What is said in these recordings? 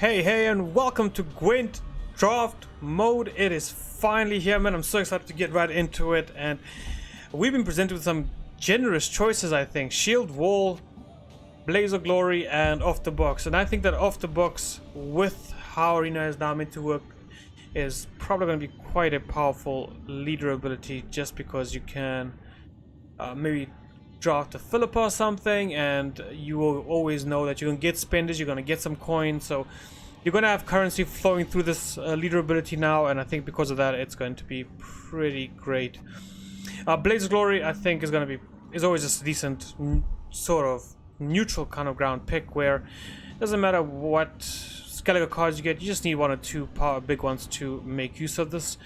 Hey, and welcome to Gwent Draft mode. It is finally here, man. I'm so excited to get right into it. And we've been presented with some generous choices, I think. Shield Wall, Blaze of Glory, and Off the Box. And I think that Off the Box, with how Arena is now meant to work, is probably going to be quite a powerful leader ability, just because you can maybe draft a Philippa or something, and you will always know that you're gonna get spenders, you're gonna get some coins, so you're gonna have currency flowing through this leader ability now, and I think because of that it's going to be pretty great. Blaze of Glory, I think, is always just a decent sort of neutral kind of ground pick, where it doesn't matter what Scoia'tale cards you get, you just need one or two big ones to make use of this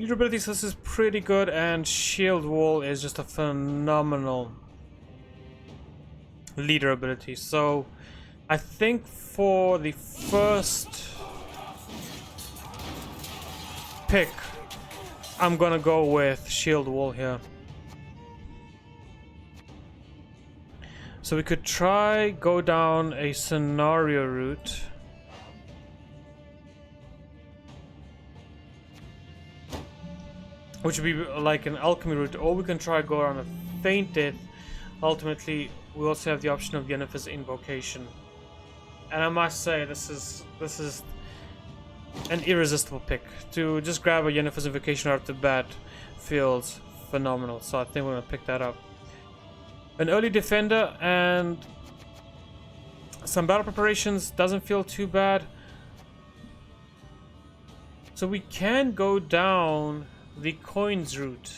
leader ability. So this is pretty good, and Shield Wall is just a phenomenal leader ability. So I think for the first pick, I'm gonna go with Shield Wall here. So we could go down a scenario route. Which would be like an alchemy route, or we can try go around a faint death. Ultimately, we also have the option of Yennefer's Invocation, and I must say this is an irresistible pick. To just grab a Yennefer's Invocation right off the bat feels phenomenal. So I think we're gonna pick that up. An early defender and some battle preparations doesn't feel too bad. So we can go down the coins route.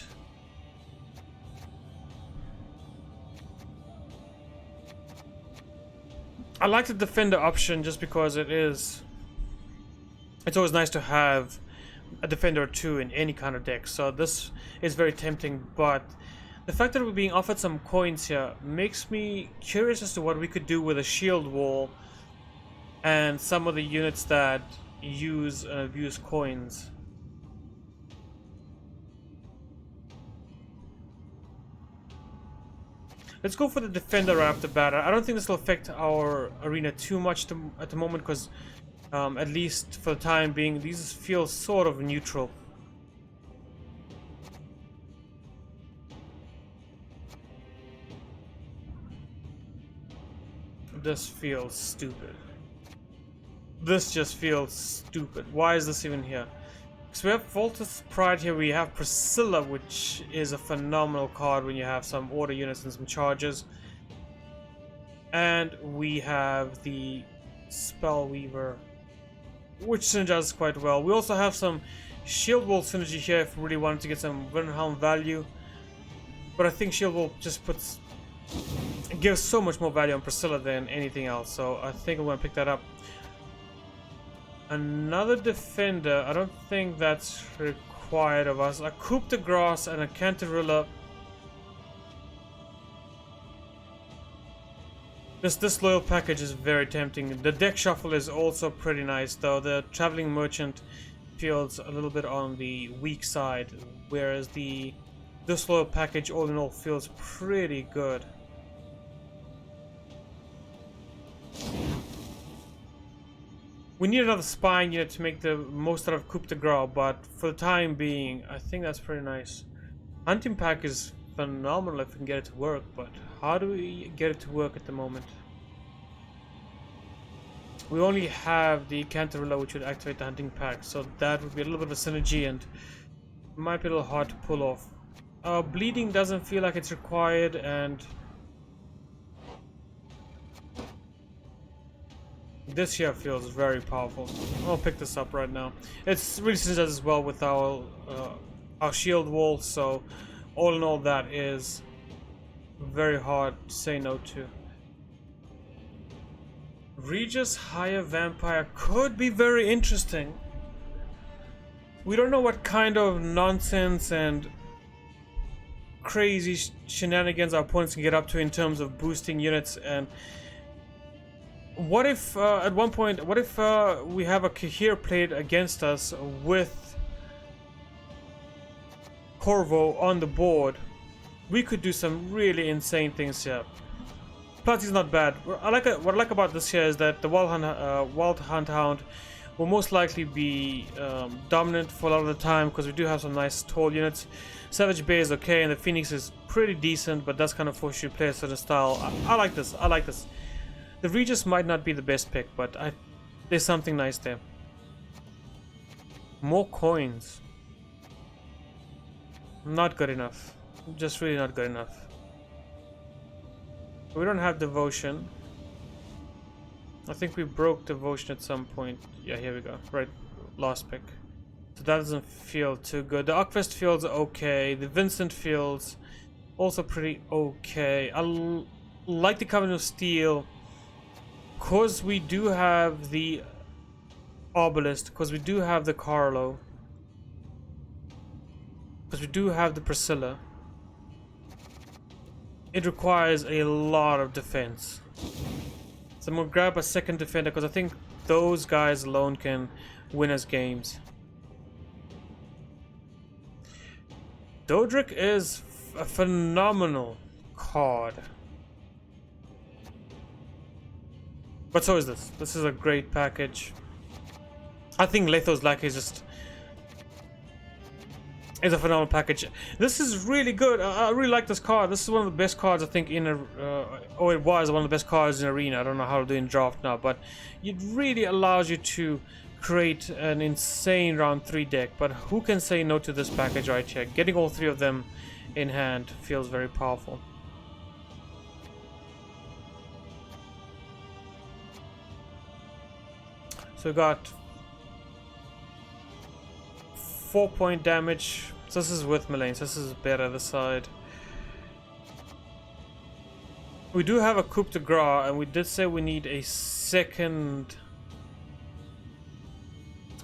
I like the defender option just because it's always nice to have a defender or two in any kind of deck, so this is very tempting. But the fact that we're being offered some coins here makes me curious as to what we could do with a shield wall and some of the units that use and abuse coins. Let's go for the defender right off the bat. I don't think this will affect our arena too much at the moment, because at least for the time being, these feel sort of neutral. This feels stupid. This just feels stupid. Why is this even here? So we have Volta's Pride here, we have Priscilla, which is a phenomenal card when you have some order units and some charges. And we have the Spell Weaver, which synergizes quite well. We also have some Shield Wall synergy here if we really wanted to get some Wilhelm value. But I think Shield Wall just gives so much more value on Priscilla than anything else, so I think I'm going to pick that up. Another defender, I don't think that's required of us. A Coup de Grace and a Cantarilla. This loyal package is very tempting. The deck shuffle is also pretty nice, though. The Traveling Merchant feels a little bit on the weak side, whereas this loyal package all in all feels pretty good. We need another spine unit to make the most out of Coup de Grace, but for the time being, I think that's pretty nice. Hunting Pack is phenomenal if we can get it to work, but how do we get it to work at the moment? We only have the Cantarilla, which would activate the Hunting Pack, so that would be a little bit of a synergy and might be a little hard to pull off. Bleeding doesn't feel like it's required, and this here feels very powerful. I'll pick this up right now. It's really synergizes as well with our shield wall, so all in all that is very hard to say no to. Regis Higher Vampire could be very interesting. We don't know what kind of nonsense and crazy shenanigans our opponents can get up to in terms of boosting units, and what if at one point, what if we have a Kahir played against us with Corvo on the board? We could do some really insane things here. Plus, he's not bad. What I like about this here is that the Wild Hunt Hound will most likely be dominant for a lot of the time because we do have some nice tall units. Savage Bay is okay, and the Phoenix is pretty decent, but that's kind of force you to play a certain style. I like this. I like this. The Regis might not be the best pick, but there's something nice there. More coins. Not good enough. Just really not good enough. We don't have Devotion. I think we broke Devotion at some point. Yeah, here we go. Right, last pick. So that doesn't feel too good. The Arkfest feels okay. The Vincent feels also pretty okay. I like the Covenant of Steel because we do have the Obelisk, because we do have the Carlo, because we do have the Priscilla. It requires a lot of defense. So I'm gonna grab a second defender because I think those guys alone can win us games. Dodric is a phenomenal card. But so is this. This is a great package. I think Letho's Lackey is a phenomenal package. This is really good. I really like this card. This is one of the best cards I think in a it was one of the best cards in Arena. I don't know how to do in Draft now, but it really allows you to create an insane round 3 deck. But who can say no to this package right here? Getting all 3 of them in hand feels very powerful. So we got 4-point damage. So this is with melee, so this is better this side. We do have a coup de grace, and we did say we need a second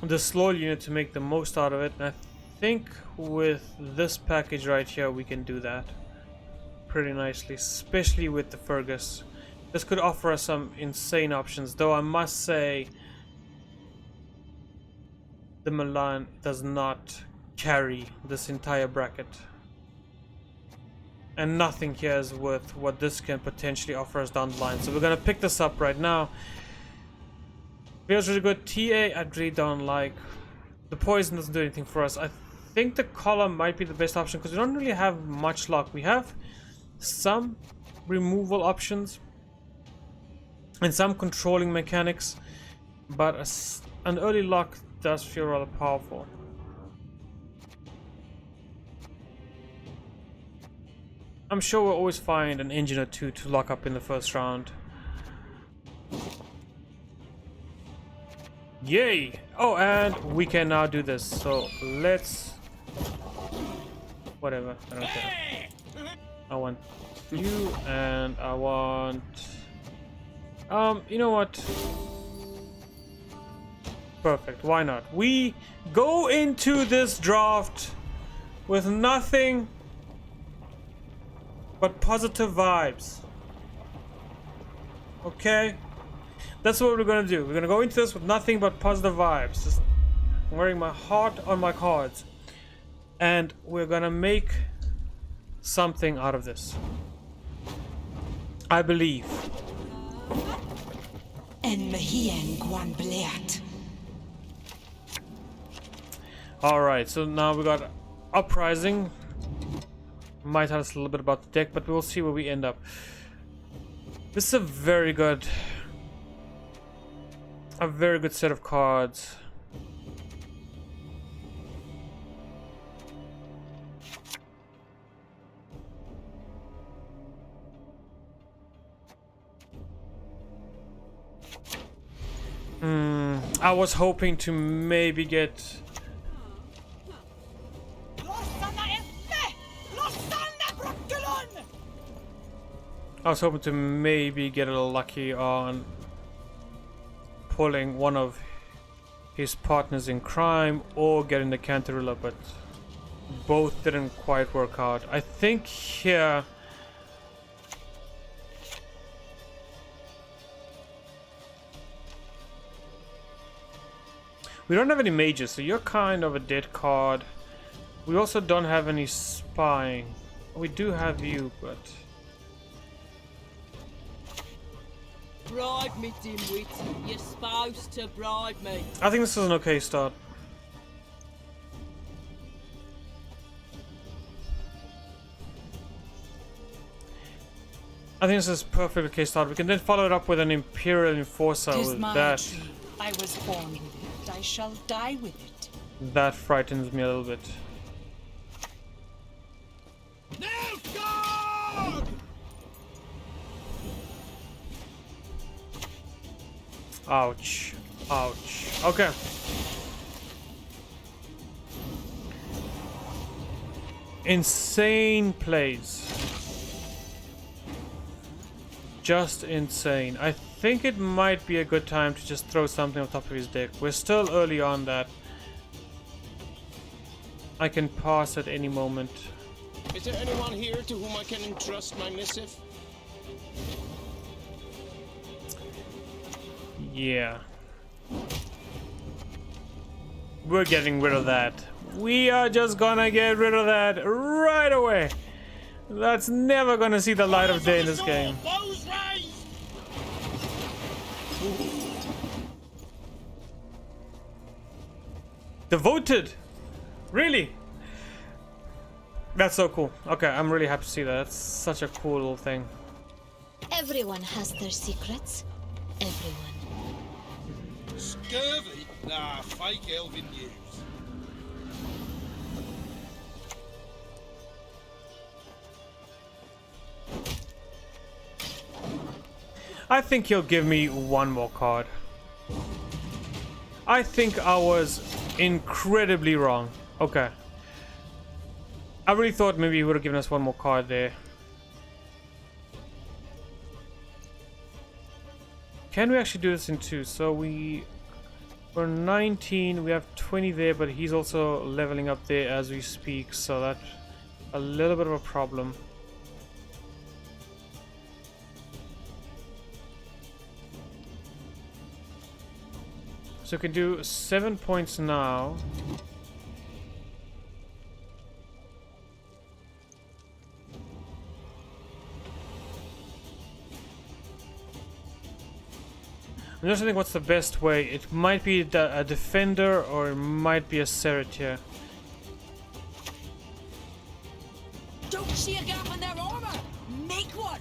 disloyal unit to make the most out of it. And I think with this package right here we can do that pretty nicely, especially with the Fergus. This could offer us some insane options, though I must say the Milan does not carry this entire bracket, and nothing here is worth what this can potentially offer us down the line. So we're gonna pick this up right now. Feels really good. TA I really don't like. The poison doesn't do anything for us. I think the collar might be the best option because we don't really have much luck. We have some removal options and some controlling mechanics, but an early lock does feel rather powerful. I'm sure we'll always find an engine or two to lock up in the first round. Yay! Oh, and we can now do this. So let's... whatever, I don't care. I want you, and I want... you know what? Perfect, why not? We go into this draft with nothing but positive vibes. Okay? That's what we're gonna do. We're gonna go into this with nothing but positive vibes. Just wearing my heart on my cards. And we're gonna make something out of this. I believe. Alright, so now we got Uprising. Might tell us a little bit about the deck, but we'll see where we end up. This is a very good set of cards. I was hoping to maybe get... I was hoping to maybe get a little lucky on pulling one of his partners in crime or getting the Cantarilla, but both didn't quite work out. I think here... we don't have any mages, so you're kind of a dead card. We also don't have any spying. We do have you, but... Bribe me, dimwit. You're supposed to bribe me. I think this is an okay start. I think this is a perfect okay start. We can then follow it up with an Imperial Enforcer. 'Tis With my that, tree. I was born with it. I shall die with it. that frightens me a little bit. Ouch. Ouch. Okay. Insane plays. Just insane. I think it might be a good time to just throw something on top of his deck. We're still early on that. I can pass at any moment. Is there anyone here to whom I can entrust my missive? Yeah. We're getting rid of that. We are just gonna get rid of that right away. That's never gonna see the light of day in this game. Devoted! Really? That's so cool. Okay, I'm really happy to see that. That's such a cool little thing. Everyone has their secrets. Everyone. Scurvy? Nah, fake elven news. I think he'll give me one more card. I think I was incredibly wrong. Okay. I really thought maybe he would have given us one more card there. Can we actually do this in two? So we're 19, we have 20 there, but he's also leveling up there as we speak, so that's a little bit of a problem. So we can do 7 points now. I'm just thinking what's the best way. It might be a defender or it might be a Scoia'tale. Don't see a gap in their armor. Make one.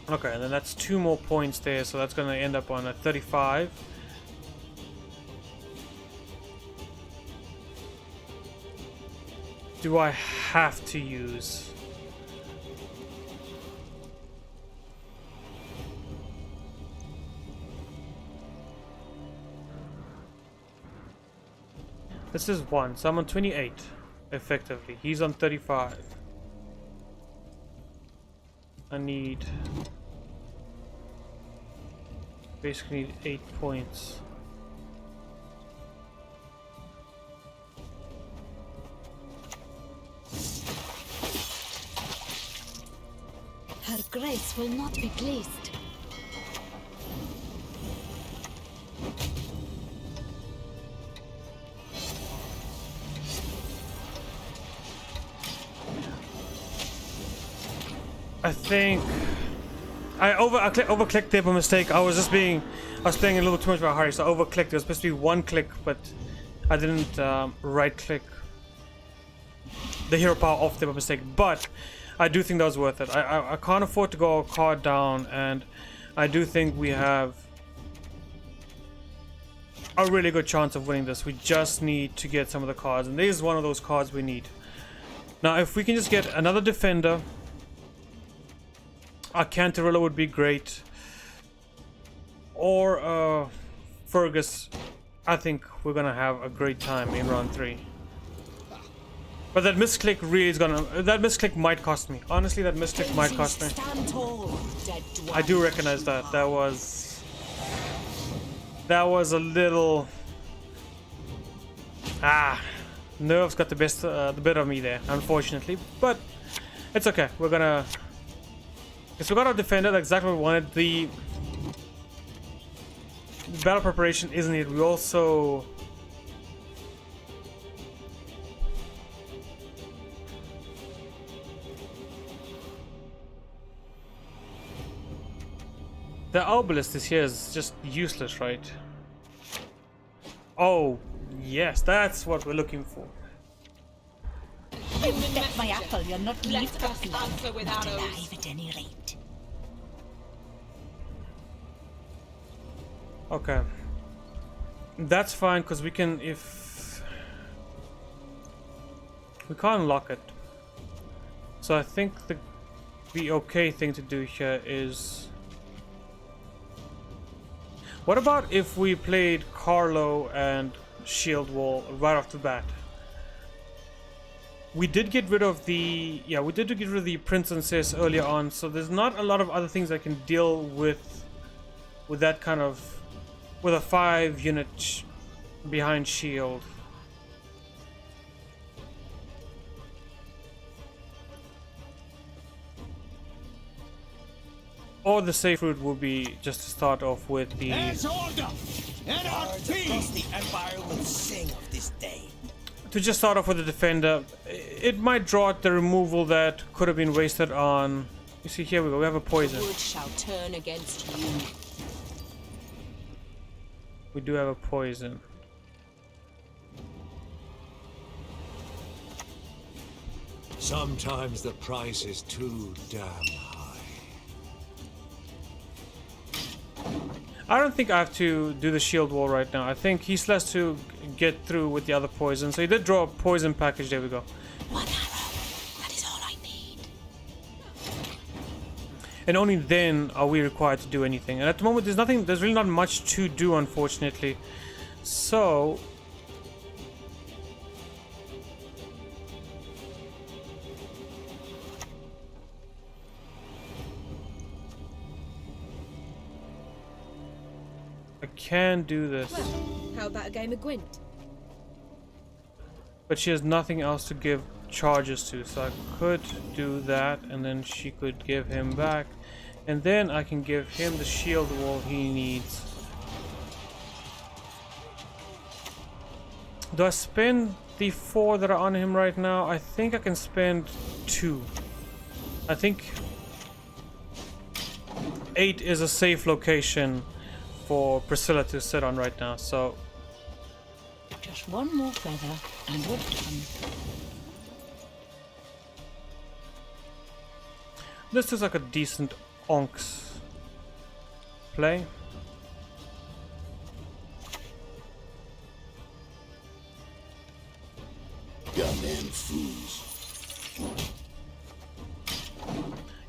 Okay, and then that's 2 more points there, so that's going to end up on a 35. Do I have to use? This is 1, so I'm on 28, effectively. He's on 35. I need... basically need 8 points. Her grace will not be pleased. I think I overclicked there by mistake. I was playing a little too much by hurry, so I overclicked. It was supposed to be 1 click, but I didn't right click the hero power off there by mistake. But I do think that was worth it. I can't afford to go a card down, and I do think we have a really good chance of winning this. We just need to get some of the cards, and this is one of those cards we need. Now, if we can just get another defender. A Cantarilla would be great. Or Fergus. I think we're gonna have a great time in round 3. But that misclick really is gonna... that misclick might cost me. Honestly, that misclick might cost me. Stand tall, dead dwarf. I do recognize that. That was a little... nerves got the better of me there, unfortunately. But it's okay. We're gonna... okay, so we got our defender. That's exactly what we wanted. The battle preparation isn't it. We also... The obelisk is here is just useless, right? Oh, yes, that's what we're looking for. You get my apple, you're not Let leave us answer with not arrows. alive at any rate. Okay. That's fine, because we can, if... we can't lock it. So I think the okay thing to do here is... what about if we played Carlo and ShieldWall right off the bat? We did get rid of the... yeah, we did get rid of the princess earlier on, so there's not a lot of other things that can deal with that kind of... with a 5-unit behind shield. Or the safe route would be just to start off with the... As order! NRP! Across the Empire will sing of this day. to just start off with the defender. It might draw out the removal that could have been wasted on... You see, here we go, we have a poison. The wood shall turn against you. We do have a poison. Sometimes the price is too damn high. I don't think I have to do the shield wall right now. I think he still has to get through with the other poison. So he did draw a poison package. There we go. One arrow. That is all I need. And only then are we required to do anything. And at the moment, there's really not much to do, unfortunately. So... I can do this. Well, how about a game of Gwent? But she has nothing else to give charges to, so I could do that, and then she could give him back, and then I can give him the shield wall he needs. Do I spend the 4 that are on him right now? I think I can spend 2. I think 8 is a safe location for Priscilla to sit on right now, so Just one more feather and we're done. this is like a decent onks play. Goddamn fools.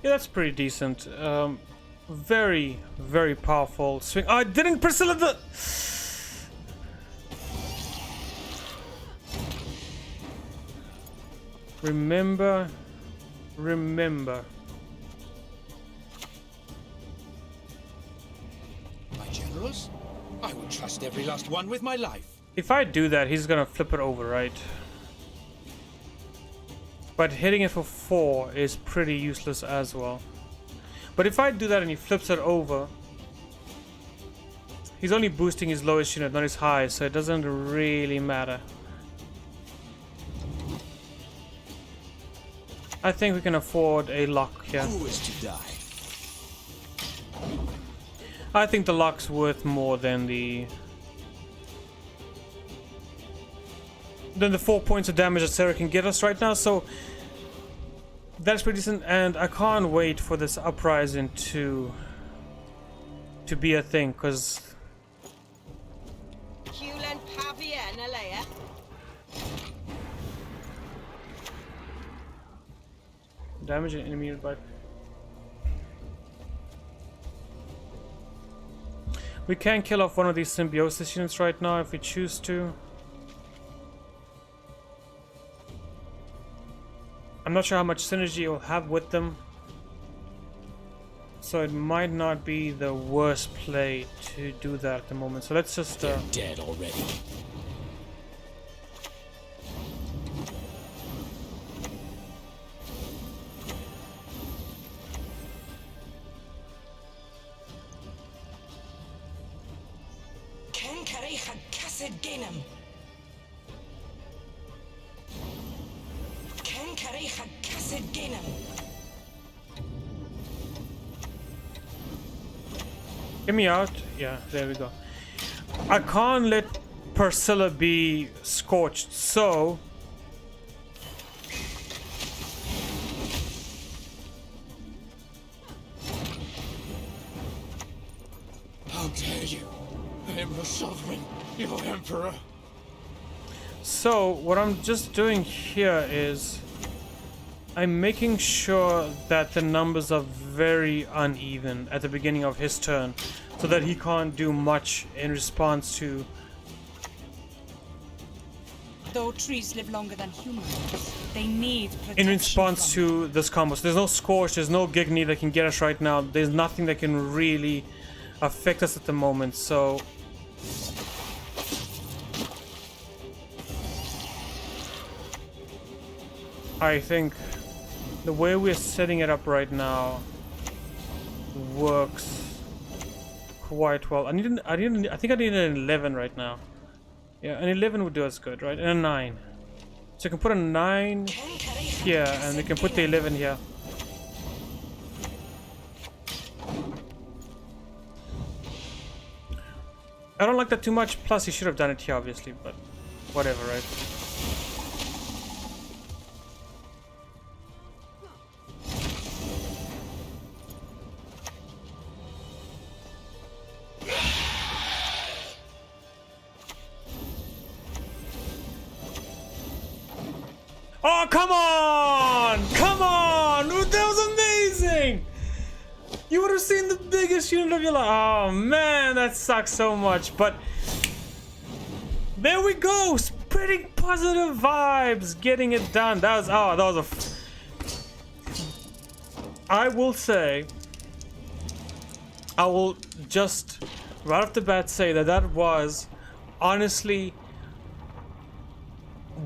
Yeah, that's pretty decent. Very, very powerful swing. I didn't Priscilla the... Remember. My generals? I would trust every last one with my life. If I do that, he's gonna flip it over, right? But hitting it for 4 is pretty useless as well. But if I do that and he flips it over, he's only boosting his lowest unit, not his highest, so it doesn't really matter. I think we can afford a lock here. Who is to die? I think the lock's worth more than the 4 points of damage that Sarah can get us right now, so that's pretty decent, and I can't wait for this uprising to be a thing, because damage an enemy by... We can kill off one of these symbiosis units right now if we choose to. I'm not sure how much synergy it will have with them, so it might not be the worst play to do that at the moment. So let's just They're dead already. Get me out. Yeah, there we go. I can't let Priscilla be scorched, so How dare you? I am your sovereign, your emperor. So what I'm just doing here is I'm making sure that the numbers are very uneven at the beginning of his turn, so that he can't do much in response to. Though trees live longer than humans, they need protection. In response to this combo. So there's no Scorch, there's no Gigni that can get us right now. There's nothing that can really affect us at the moment, so I think the way we're setting it up right now works quite well. I think I need an 11 right now. Yeah, an 11 would do us good, right? And a 9. So you can put a 9 here, and we can put the 11 here. I don't like that too much, plus he should have done it here, obviously, but whatever, right? Oh, come on! Come on! That was amazing! You would have seen the biggest unit of your life. Oh man, that sucks so much. But there we go, spreading positive vibes, getting it done. That was I will say, I will just right off the bat say that was honestly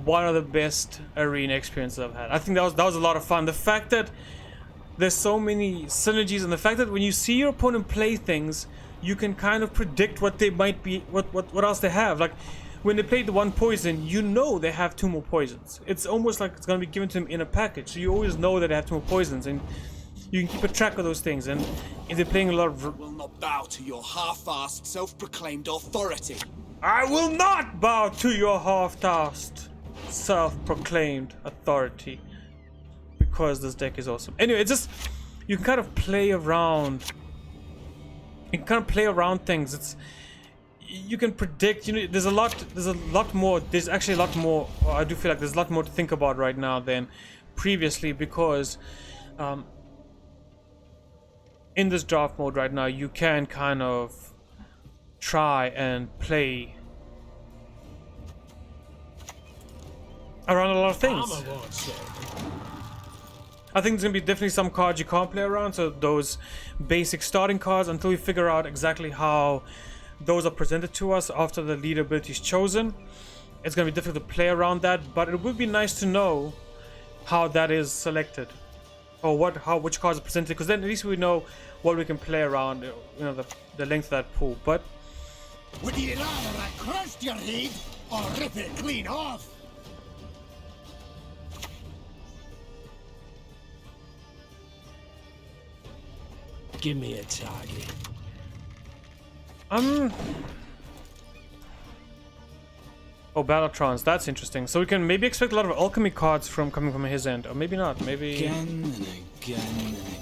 one of the best arena experiences I've had. I think that was a lot of fun. The fact that there's so many synergies, and the fact that when you see your opponent play things, you can kind of predict what they might be, what else they have. Like when they played the 1 poison, you know they have 2 more poisons. It's almost like it's gonna be given to them in a package, so you always know that they have 2 more poisons, and you can keep a track of those things. And if they're playing a lot of, Will not bow to your half-assed, self-proclaimed authority. I will not bow to your half-assed, self-proclaimed authority, because this deck is awesome. Anyway, it's just you can kind of play around. You can kind of play around things. It's you can predict. You know, there's a lot more. There's actually a lot more. I do feel like there's a lot more to think about right now than previously, because in this draft mode right now, you can kind of try and play around a lot of things. I think there's gonna be definitely some cards you can't play around, so those basic starting cards, until we figure out exactly how those are presented to us after the leader ability is chosen, it's gonna be difficult to play around that. But it would be nice to know how that is selected, or which cards are presented, because then at least we know what we can play around, you know, the length of that pool. But Would you rather I crushed your head or rip it clean off? Give me a target. Oh, Battletrons, that's interesting. So we can maybe expect a lot of alchemy cards coming from his end, or maybe not. Maybe Again and again and again.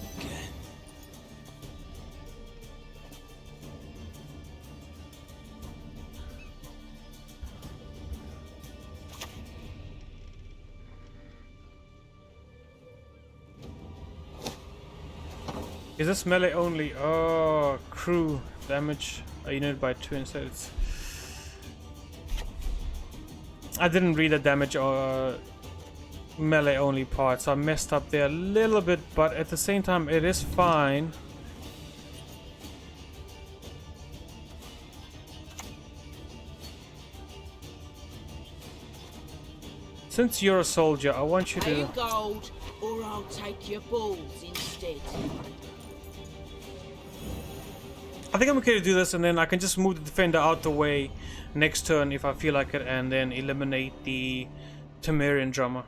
Is this melee only? Oh, crew damage a unit by 2 instead. I didn't read the damage or melee only part, so I messed up there a little bit, but at the same time it is fine. Since you're a soldier, I want you Pay to... gold, or I'll take your balls instead. I think I'm okay to do this, and then I can just move the defender out the way next turn if I feel like it, and then eliminate the Temerian drummer.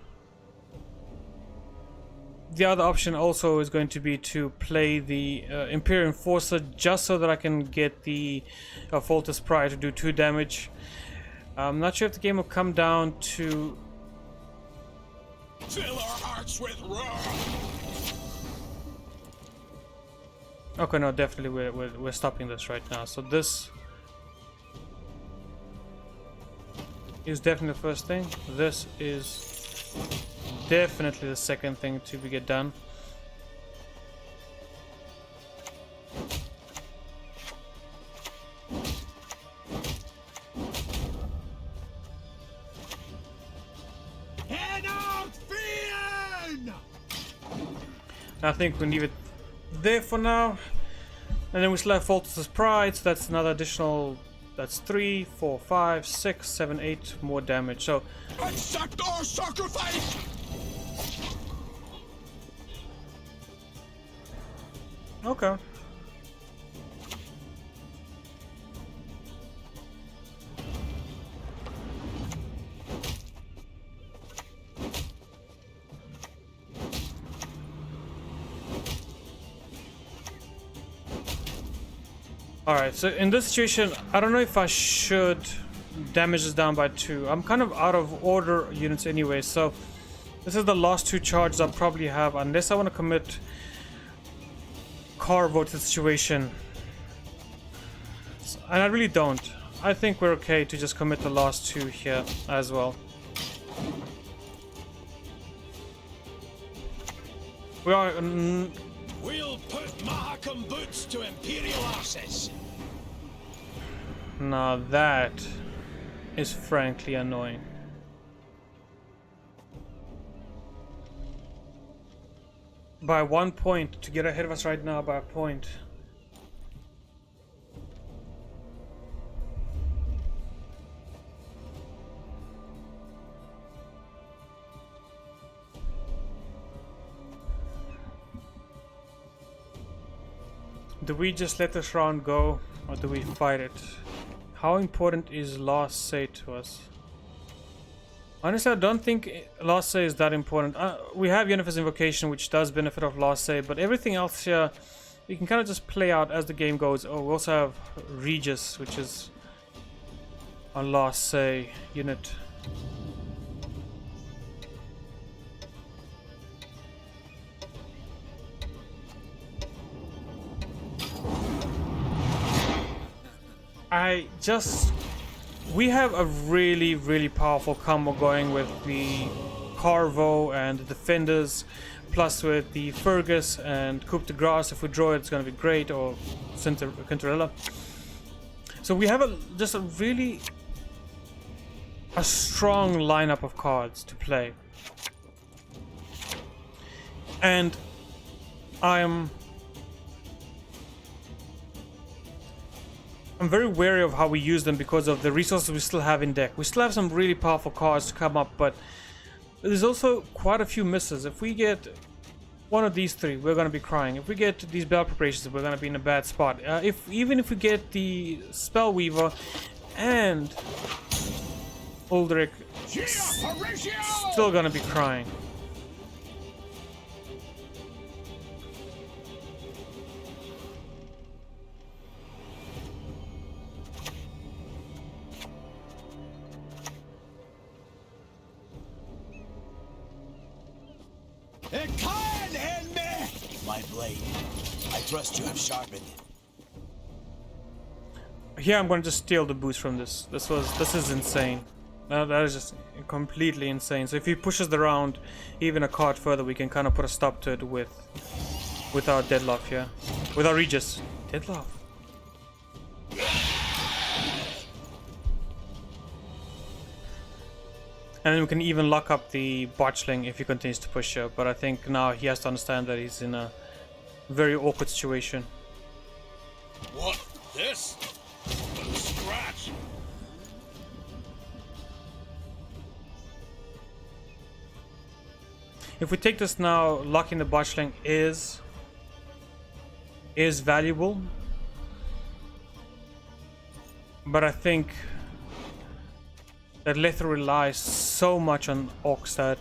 the other option also is going to be to play the Imperial Enforcer just so that I can get the Faultless Prior to do 2 damage. I'm not sure if the game will come down to... Fill our hearts with wrath. Okay, no, definitely we're stopping this right now. So this is definitely the first thing. This is definitely the second thing to get done. Head out, Fiend! I think we leave it there for now. And then we still have Faultless Pride, so that's another additional... That's 3, 4, 5, 6, 7, 8 more damage. So Accept our sacrifice! okay. Alright, so in this situation, I don't know if I should damage this down by 2. I'm kind of out of order units anyway, so this is the last 2 charges I'll probably have, unless I want to commit Carvo to the situation. And I really don't. I think we're okay to just commit the last 2 here as well. We are... We'll put Mahakam boots to Imperial asses. Now that is frankly annoying. By 1 point, to get ahead of us right now by a point. Do we just let this round go, or do we fight it? How important is last say to us? Honestly, I don't think last say is that important. We have Yennefer's Invocation, which does benefit off last say, but everything else here, you can kind of just play out as the game goes. Oh, we also have Regis, which is a last say unit. We have a really powerful combo going with the Carvo and the Defenders, plus with the Fergus and Coup de Grace. If we draw it, it's going to be great, or Cinderella. So we have just a strong lineup of cards to play. And I'm very wary of how we use them because of the resources we still have in deck. We still have some really powerful cards to come up, but there's also quite a few misses. If we get one of these 3, we're going to be crying. If we get these Bell Preparations, we're going to be in a bad spot. Even if we get the Spellweaver and Uldric, still going to be crying. My blade. I trust you have sharpened it. Here I'm going to just steal the boost from this. This is insane. That is just completely insane. So if he pushes the round even a card further, we can kind of put a stop to it with our Deadlock here. With our Regis. Deadlock. And then we can even lock up the Botchling if he continues to push here. But I think now he has to understand that he's in a very awkward situation. What? This? Scratch! If we take this now, locking the Botchling is valuable. But I think that Lether relies so much on Orcs that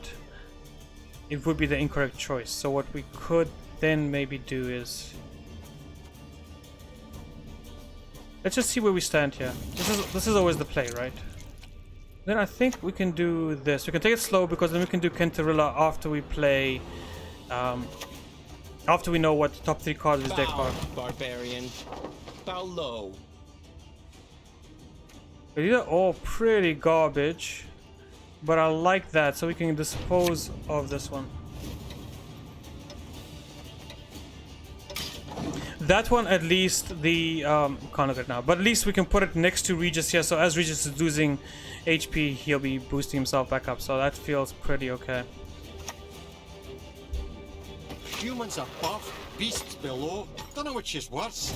it would be the incorrect choice. So what we could then maybe do is, let's just see where we stand here. This is always the play, right? Then I think we can do this. We can take it slow because then we can do Kentarilla after we play, after we know what the top 3 cards of his deck are. Barbarian. Bow low. These are all pretty garbage, but I like that, so we can dispose of this one. That one, at least, the can't look at it now, but at least we can put it next to Regis here, so as Regis is losing HP, he'll be boosting himself back up, so that feels pretty okay. Humans above, beasts below. Don't know which is worse.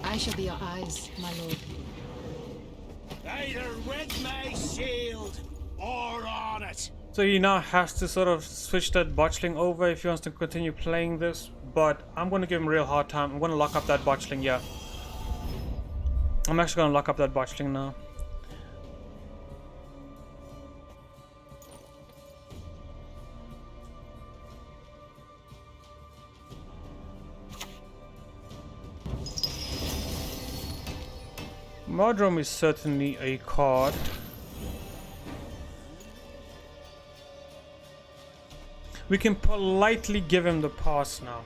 I shall be your eyes, my lord. Either with my shield or on it. So he now has to sort of switch that botchling over if he wants to continue playing this, but I'm going to give him a real hard time. I'm going to lock up that botchling, yeah. I'm actually going to lock up that botchling now. Mardrome is certainly a card. We can politely give him the pass now.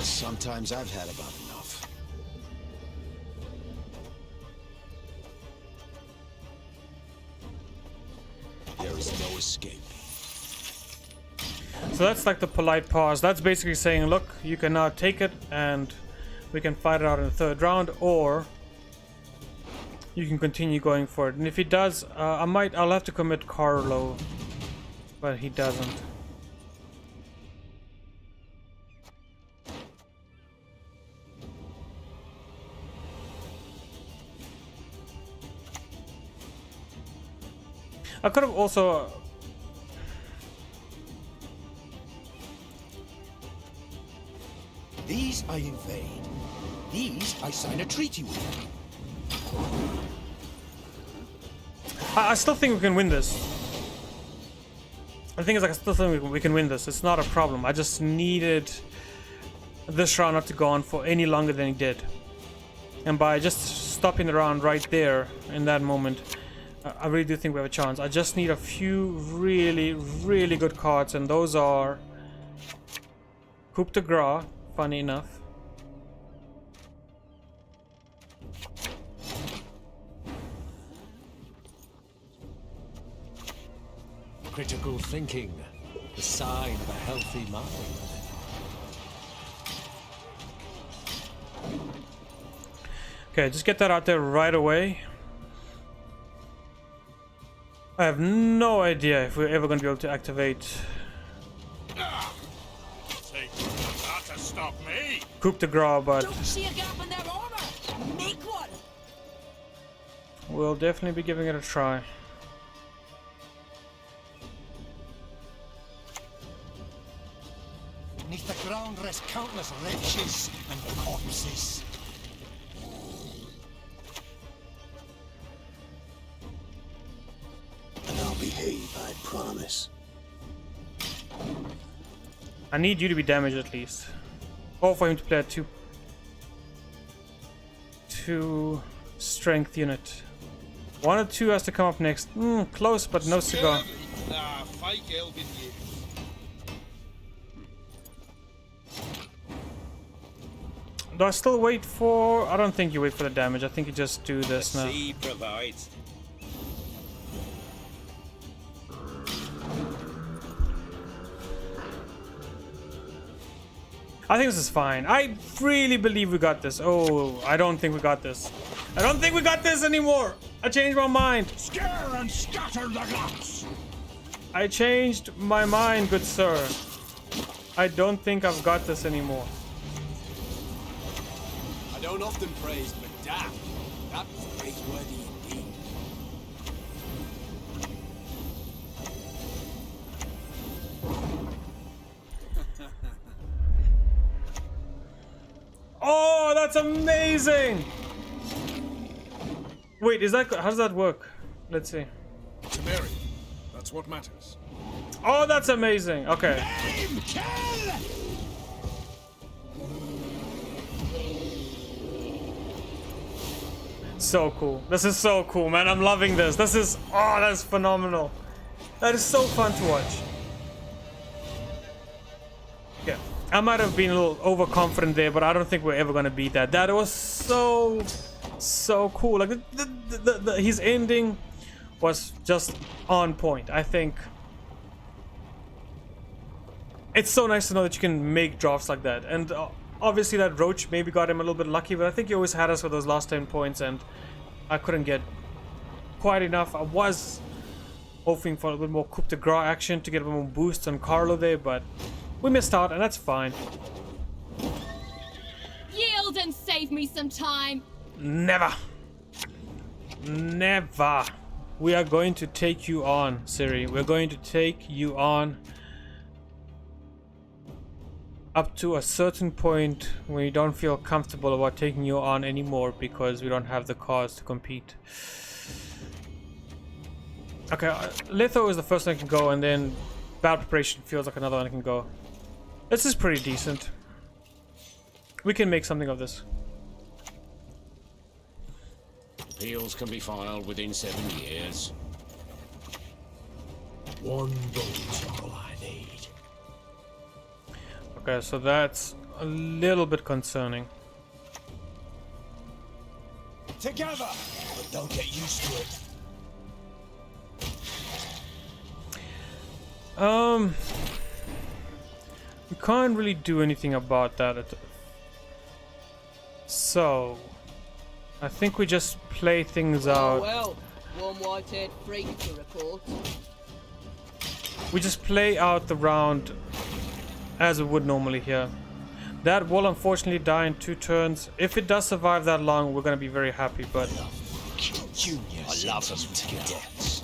Sometimes I've had about enough. There is no escape. So that's like the polite pause. That's basically saying, look, you can now take it and we can fight it out in the 3rd round, or you can continue going for it. And if he does, I'll have to commit Carlo, but he doesn't. I could have also... These I invade. These I sign a treaty with. I still think we can win this. The thing is, like, I still think we can win this. It's not a problem. I just needed this round not to go on for any longer than it did. And by just stopping the round right there, in that moment, I really do think we have a chance. I just need a few really, really good cards, and those are Coup de Grace, funny enough. Critical thinking, the sign of a healthy mind. Okay, just get that out there right away. I have no idea if we're ever going to be able to activate Take that to stop me. Coup de Grace, but Don't see a gap in their armor. Make one. we'll definitely be giving it a try. Beneath the ground rest countless wretches and corpses. And I'll behave, I promise. I need you to be damaged at least. Or for him to play a 2 strength unit. 1 or 2 has to come up next. Close, but no cigar. Nah, fight Elvin you. Do I still wait for... I don't think you wait for the damage. I think you just do this now. Sea provides. I think this is fine. I really believe we got this. Oh, I don't think we got this. I don't think we got this anymore. I changed my mind. Scare and scatter the guts. I changed my mind, good sir. I don't think I've got this anymore. I don't often praise, but damn, that was praiseworthy indeed. Oh, that's amazing! Wait, is that how does that work? Let's see. Temeri. That's what matters. Oh, that's amazing. Okay. So cool. This is so cool, man. I'm loving this. This is that's phenomenal. That is so fun to watch. Yeah, I might have been a little overconfident there, but I don't think we're ever gonna beat that. That was so cool. Like his ending was just on point. I think it's so nice to know that you can make drafts like that. And obviously that roach maybe got him a little bit lucky, but I think he always had us with those last 10 points, and I couldn't get quite enough. I was hoping for a little bit more coup de grace action to get a bit more boost on Carlo there, but we missed out, and that's fine. Yield and save me some time. Never. Never. We are going to take you on, Ciri. We're going to take you on up to a certain point when you don't feel comfortable about taking you on anymore because we don't have the cars to compete. Okay, Litho is the first one I can go, and then battle preparation feels like another one I can go. This is pretty decent. We can make something of this. Appeals can be filed within 7 years. One vote's all I need. Okay, so that's a little bit concerning. Together! But don't get used to it. We can't really do anything about that. So, I think we just play things out. Well, one white-haired freak to report. We just play out the round as we would normally here. That will unfortunately die in 2 turns. If it does survive that long, we're gonna be very happy, but Juniors, I love them to death.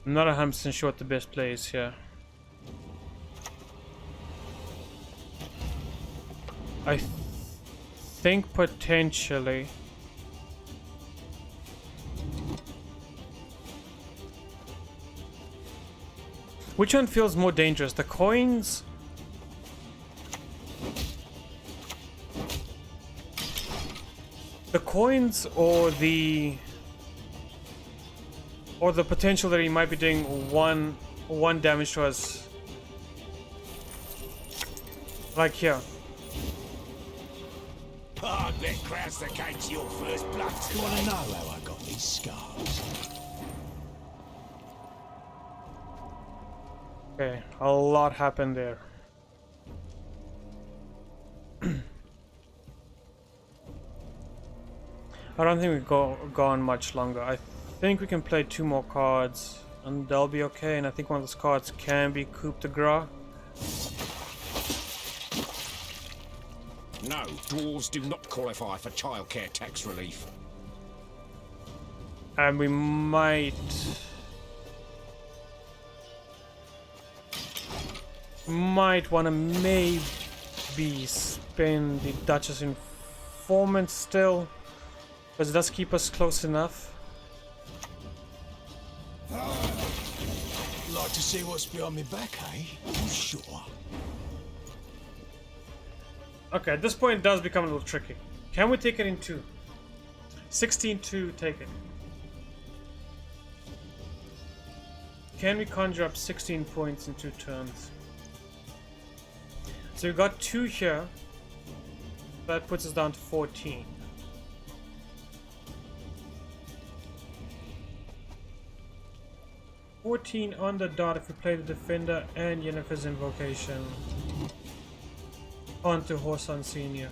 I'm not 100% sure what the best play is here. I think potentially which one feels more dangerous? The coins? The coins or the potential that he might be doing one damage to us, like here. I bet Krauser gates your first blood. You want to know how I got these scars? Okay, a lot happened there. I don't think we've gone much longer. I think we can play 2 more cards and they'll be okay, and I think one of those cards can be coup de grace. No, dwarves do not qualify for childcare tax relief. And we might want to maybe spend the Duchess Informant still, because it does keep us close enough. Like to see what's behind me back, eh? You sure? Okay, at this point it does become a little tricky. Can we take it in 2? 16 to take it. Can we conjure up 16 points in 2 turns? So we got 2 here. That puts us down to 14. On the dot if we play the defender and Yennefer's invocation onto Horson Senior.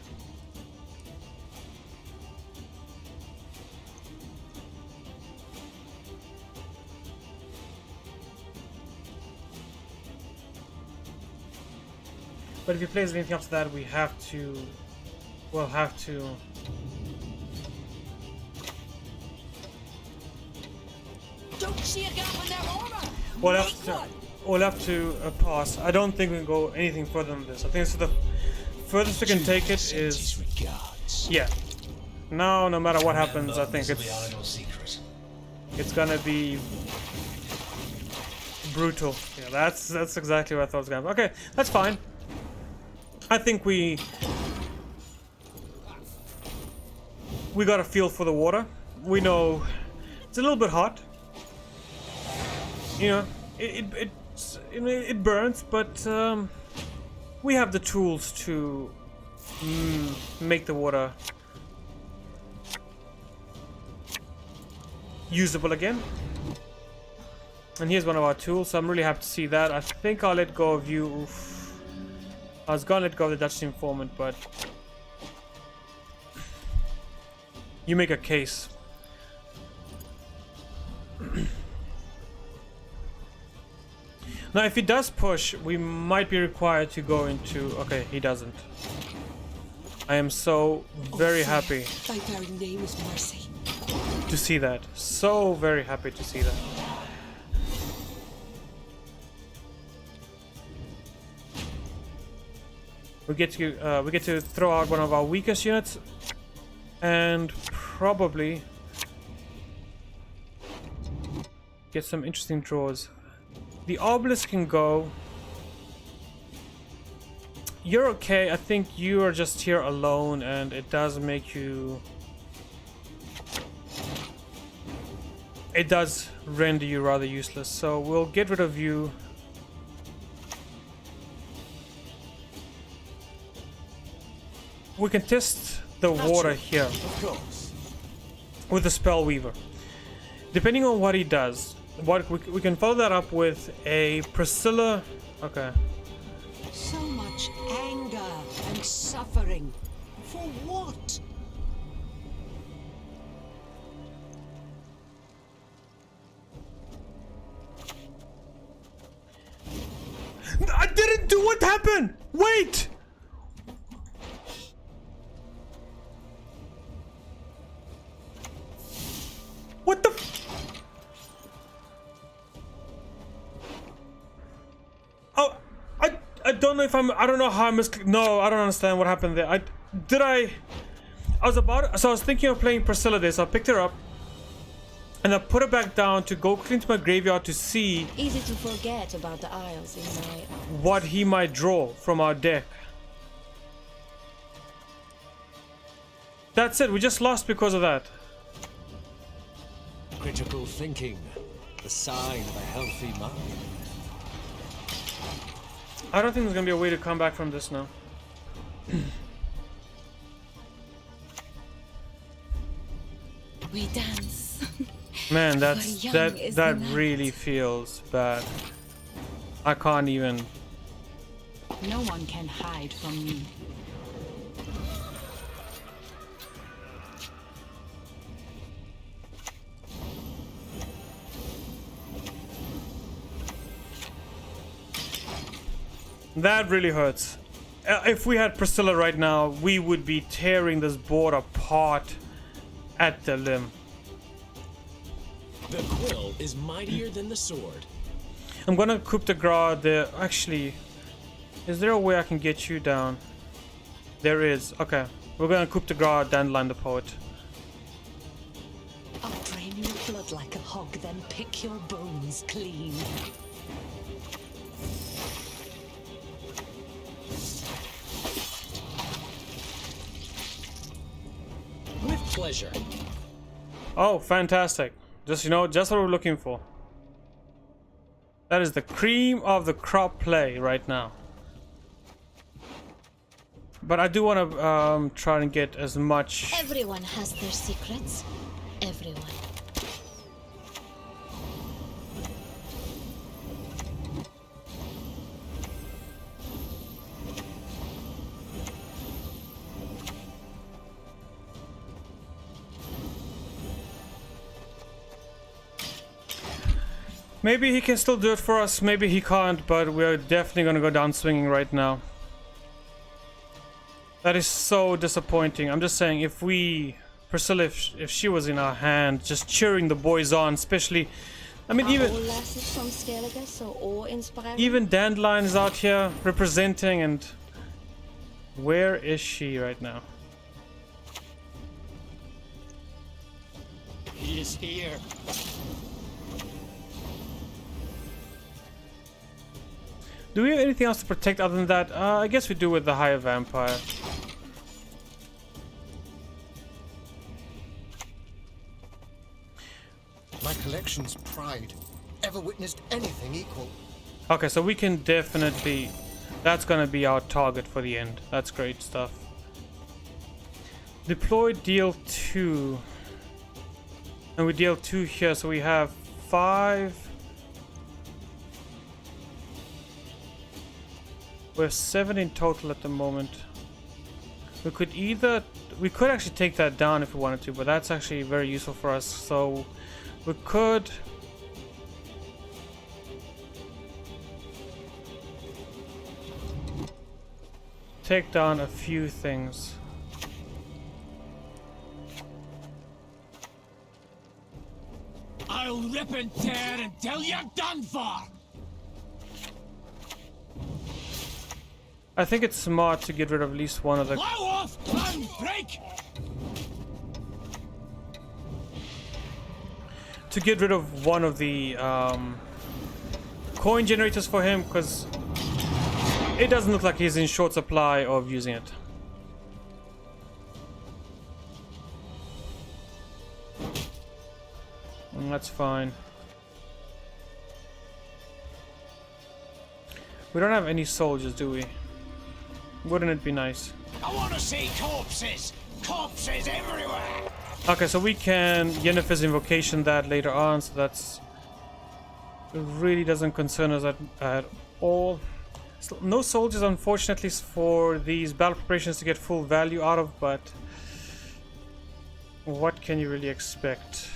But if he plays anything after that, we'll have to We'll have to pass. I don't think we can go anything further than this. I think the furthest we can take it is... Yeah. Now, no matter what happens, I think it's gonna be brutal. Yeah, that's exactly what I thought it was gonna be. Okay, that's fine. I think we got a feel for the water. We know it's a little bit hot. You know, it burns, but we have the tools to make the water usable again. And here's one of our tools, so I'm really happy to see that. I think I'll let go of you. Oof. I was gonna let go of the Dutch informant, but you make a case. Now, if he does push, we might be required to go into... Okay, he doesn't. I am so very happy Thy very name is mercy. to see that. So very happy to see that. We get to throw out one of our weakest units, and probably get some interesting draws. The obelisk can go. You're okay. I think you are just here alone, and it does make you... It does render you rather useless, so we'll get rid of you. We can test the water here Of course. with the spell weaver. Depending on what he does, we can follow that up with a Priscilla. Okay. So much anger and suffering. For what? I didn't do what happened. Wait. What the? Oh, I don't know if I don't know how I missed. No, I don't understand what happened there. I was thinking of playing Priscilla there, so I picked her up and I put her back down to go clean to my graveyard to see Easy to forget about the isles in my what he might draw from our deck. That's it. We just lost because of that. Critical thinking, the sign of a healthy mind. I don't think there's gonna be a way to come back from this now. we dance. Man, that young is the night. really feels bad. I can't even. No one can hide from me. That really hurts. If we had Priscilla right now, we would be tearing this board apart at the limb. The quill is mightier than the sword. I'm gonna coup de grace there. Actually, is there a way I can get you down? There is. Okay, we're gonna coup de grace Dandelion the Poet. I'll drain your blood like a hog, then pick your bones clean. With pleasure. Oh, fantastic. Just, you know, just what we're looking for. That is the cream of the crop play right now. But I do want to try and get as much... Everyone has their secrets. Everyone. Maybe he can still do it for us, maybe he can't, but we're definitely gonna go down swinging right now. That is so disappointing. I'm just saying, if we... Priscilla, if she was in our hand, just cheering the boys on, especially I mean, Are even all lasses from Scoia'tale so awe-inspiring? even Dandelion is out here representing. And where is she right now? He is here. Do we have anything else to protect other than that? I guess we do with the higher vampire. My collection's pride. Ever witnessed anything equal? Okay, so we can definitely... That's gonna be our target for the end. That's great stuff. Deploy deal 2. And we deal 2 here, so we have 5. We have 7 in total at the moment. We could either... We could actually take that down if we wanted to, but that's actually very useful for us. So we could... take down a few things. I'll rip and tear until you're done for! I think it's smart to get rid of at least one of the... Blow off and break! To get rid of one of the coin generators for him, because it doesn't look like he's in short supply of using it. That's fine. We don't have any soldiers, do we? Wouldn't it be nice? I want to see corpses! Corpses everywhere! Okay, so we can Yennefer's invocation that later on, so that's... It really doesn't concern us at all. So no soldiers, unfortunately, for these battle preparations to get full value out of, but... What can you really expect?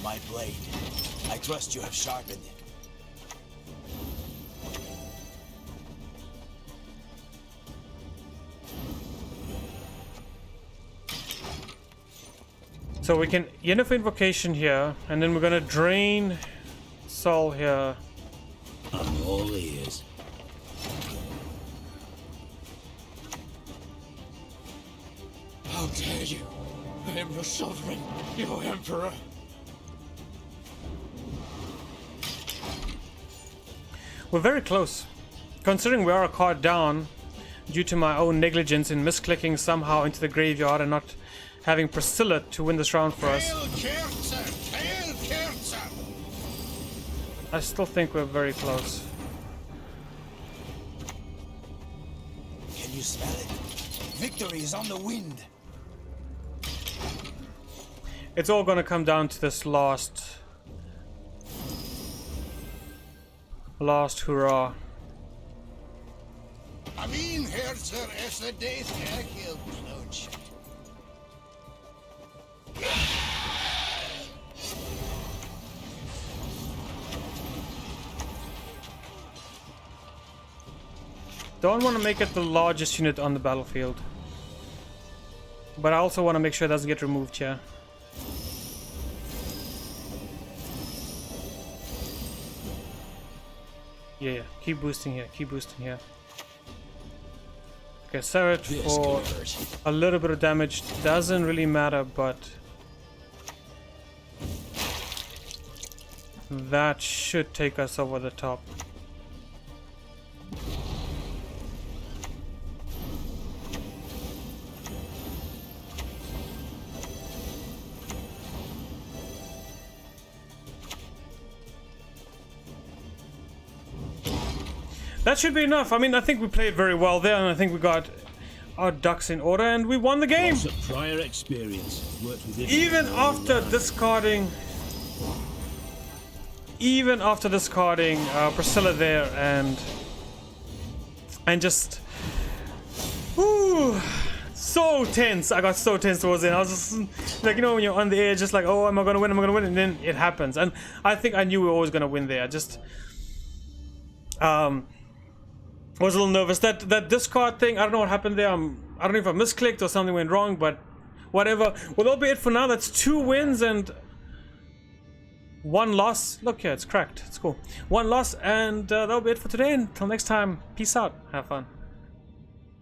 My blade. I trust you have sharpened it. So we can Yennefer invocation here, and then we're gonna drain Sol here. I'm all ears. How dare you? I am your sovereign, your emperor. We're very close. Considering we are a card down due to my own negligence in misclicking somehow into the graveyard and not having Priscilla to win this round for us. I still think we're very close. Can you smell it? Victory is on the wind. It's all gonna come down to this last hurrah. I mean, Herzer, es the days I killed Plunge. Don't want to make it the largest unit on the battlefield, but I also want to make sure it doesn't get removed here. Yeah, keep boosting here, keep boosting here. Okay, Sarah for a little bit of damage doesn't really matter, but that should take us over the top. That should be enough. I mean, I think we played very well there, and I think we got our ducks in order, and we won the game. Prior experience. Worked with Even after discarding Priscilla there, and just, whew, so tense. I got so tense towards the end. I was just like, you know, when you're on the edge, just like, oh, am I gonna win? Am I gonna win? And then it happens, and I think I knew we were always gonna win there. Just was a little nervous. That discard thing, I don't know what happened there. I don't know if I misclicked or something went wrong, but whatever. Well, that'll be it for now. That's 2 wins, and one loss. Look here, it's cracked. It's cool. One loss, and that'll be it for today. Until next time, peace out. Have fun.